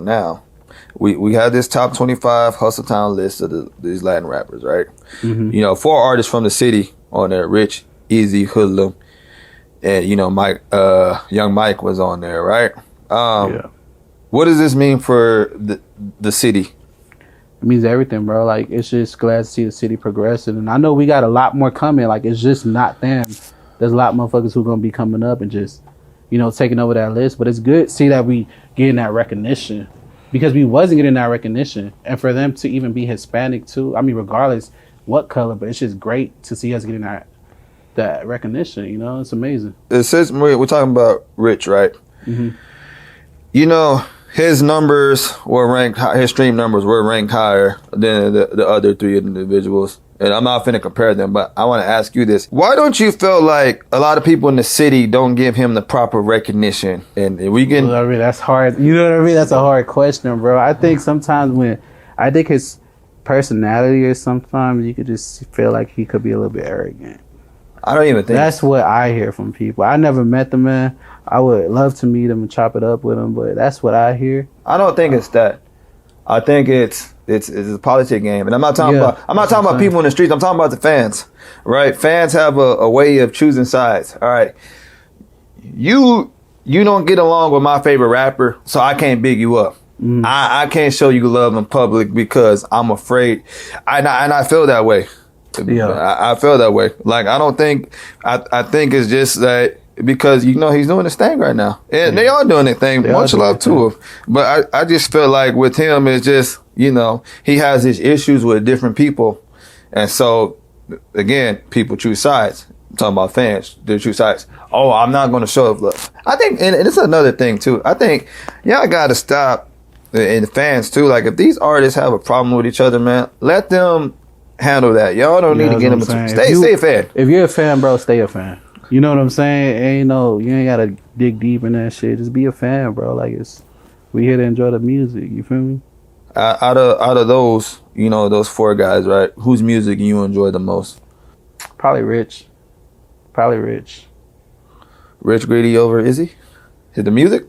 Now, we had this top 25 Hustle Town list of these Latin rappers, right? Mm-hmm. You know, 4 artists from the city on there: Rich, Easy, Hoodlum, and you know, Mike, Young Mike was on there, right? Yeah. What does this mean for the city? It means everything, bro. Like, it's just glad to see the city progressing, and I know we got a lot more coming. Like, it's just not them. There's a lot of motherfuckers who gonna be coming up and just, you know, taking over that list. But it's good to see that we getting that recognition, because we wasn't getting that recognition, and for them to even be Hispanic too. I mean, regardless what color, but it's just great to see us getting that recognition. You know, it's amazing. It says we're talking about Rich, right? Mm-hmm. You know, his numbers were ranked. His stream numbers were ranked higher than the other 3 individuals. And I'm not finna compare them, but I want to ask you this. Why don't you feel like a lot of people in the city don't give him the proper recognition? And we can... You know what I mean? That's hard. You know what I mean? That's a hard question, bro. I think sometimes I think his personality is sometimes you could just feel like he could be a little bit arrogant. I don't even think... That's what I hear from people. I never met the man. I would love to meet him and chop it up with him, but that's what I hear. I don't think it's that. I think it's a politic game, and I'm not talking about people in the streets. I'm talking about the fans, right? Fans have a way of choosing sides. All right, you don't get along with my favorite rapper, so I can't big you up. Mm. I can't show you love in public because I'm afraid, and I feel that way. Yeah, I feel that way. Like I think it's just that. Because, you know, he's doing his thing right now. And they are doing their thing. Much love to him. But I just feel like with him, it's just, you know, he has his issues with different people. And so, again, people choose sides. I'm talking about fans. They choose sides. Oh, I'm not going to show up love. I think, and it's another thing, too. I think y'all got to stop, and the fans, too. Like, if these artists have a problem with each other, man, let them handle that. Y'all don't need to get them. Stay a fan. If you're a fan, bro, stay a fan. You know what I'm saying? You ain't gotta dig deep in that shit. Just be a fan, bro. Like we here to enjoy the music. You feel me? Out of those, you know, those 4 guys, right? Whose music you enjoy the most? Probably Rich. Rich Greedy over Izzy? Is the music?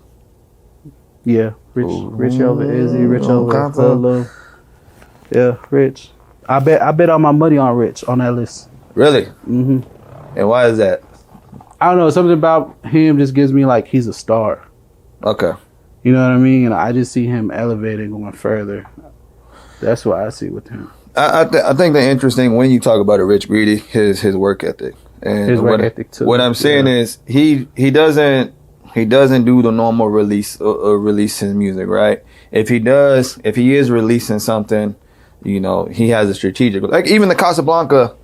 Yeah, Rich over Izzy. Rich over Hoodlum. Yeah, Rich. I bet all my money on Rich on that list. Really? Mm-hmm. And why is that? I don't know. Something about him just gives me like he's a star. Okay. You know what I mean? And I just see him elevating, going further. That's what I see with him. I think the interesting when you talk about a Rich Greedy, his work ethic. And his work ethic too. What I'm saying is he doesn't do the normal release his music, right? If he is releasing something, you know, he has a strategic, like even the Casablanca.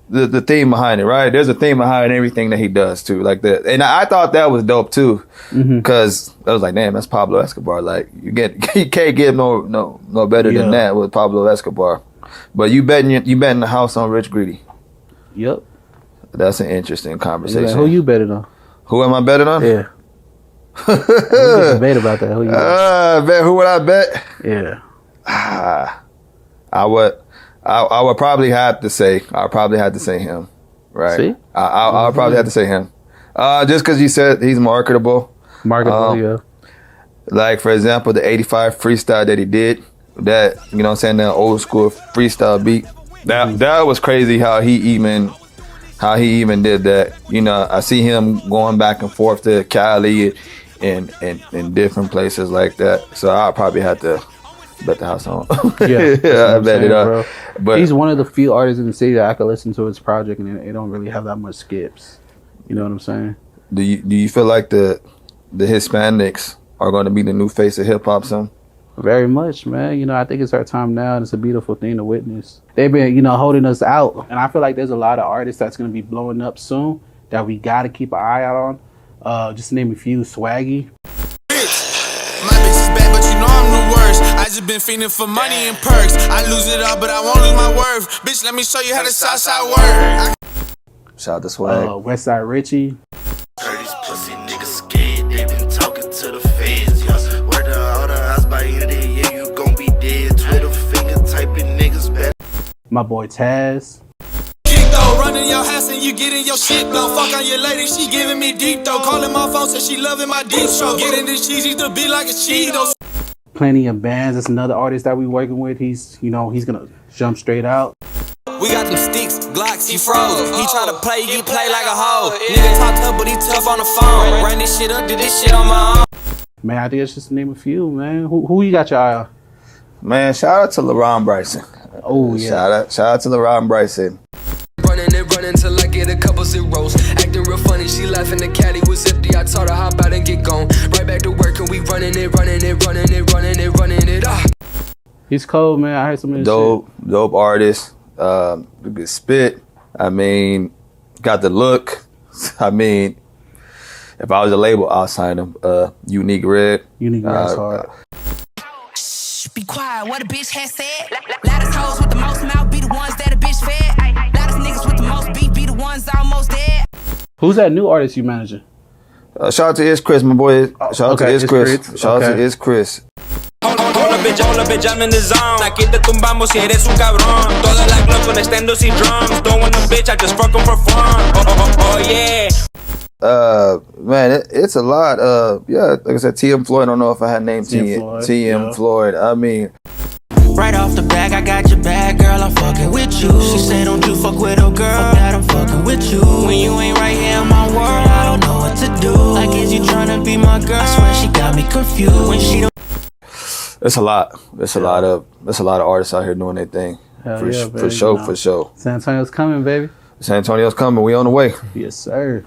The theme behind it, right? There's a theme behind everything that he does too, like that. And I thought that was dope too, because I was like, damn, that's Pablo Escobar. Like you can't get no better than that with Pablo Escobar. But you betting the house on Rich Greedy. Yep. That's an interesting conversation. Who you betting on? Who am I betting on? Yeah. We can debate about that. Who you bet? Who would I bet? Yeah. I would probably have to say him, right? See? I would probably have to say him, just because you said he's marketable. Yeah. Like for example, the '85 freestyle that he did, that you know what I'm saying, that old school freestyle beat, that was crazy how he even did that. You know, I see him going back and forth to Cali and different places like that. So I'll probably have to bet the house on. Yeah, I bet it up. But he's one of the few artists in the city that I could listen to his project and it don't really have that much skips. You know what I'm saying? Do you feel like the Hispanics are going to be the new face of hip hop soon? Very much, man. You know, I think it's our time now, and it's a beautiful thing to witness. They've been, you know, holding us out, and I feel like there's a lot of artists that's going to be blowing up soon that we got to keep an eye out on. Just to name a few: Swaggy. I just been feeding for money and perks. I lose it all, but I won't lose my worth. Bitch, let me show you how the south side work. Shout out to Swag. Westside Richie. These pussy niggas scared. They been talking to the feds. Yeah. Word to all the house by end of the year, you gon' be dead. Twitter finger typing niggas back. My boy Taz. Running your house and you getting your shit blown. Fuck on your lady, she giving me deep though. Calling my phone, said she loving my deep stroke. Getting this cheesy to be like a Cheetos. plenty of bands. That's another artist that we working with. He's gonna jump straight out. We got them sticks, Glocks, he froze. He tryna play, he play like a hoe. Nigga talk tough, but he tough on the phone. Run this shit up, did this shit on my own. Man, I think it's just to name a few, man. Who you got your eye on? Man, shout out to LaRon Bryson. Oh yeah. Shout out to LaRon Bryson. Running till I get a couple zeros. Acting real funny, she laughing, the caddy was empty. I told her hop out and get gone. Right back to work and we running it. He's cold, man. I heard some of his Dope artist. Mm-hmm. Good spit. I mean, got the look. I mean, if I was a label, I'll sign him. Unique Red. Unique Red's hard. Shh, be quiet, what a bitch has said. Loudest hoes with the most mouth be the ones that a bitch fed. Loudest niggas with the most beef be the ones almost dead. Who's that new artist you managing? Shout out to Is Chris, my boy. Shout out to Is Chris. Shout out to Is Chris. Hola, bitch, I'm in the zone. Aquí te tumbamos si eres un cabrón. Toda la club con extendos y drums. Don't want a bitch, I just fuck 'em for fun. Oh, yeah. Man, it's a lot. Yeah, like I said, TM Floyd. I don't know if I had named TM Floyd. I mean, Right off the back, I got your back, girl, I'm fucking with you. She said, don't you fuck with a girl, fuck that, I'm fucking with you. When you ain't right here in my world, I don't know what to do. Like, is you tryna be my girl? I swear she got me confused. When she don't. it's a lot. It's a lot of artists out here doing their thing. For sure. San Antonio's coming, baby. San Antonio's coming. We on the way. Yes, sir.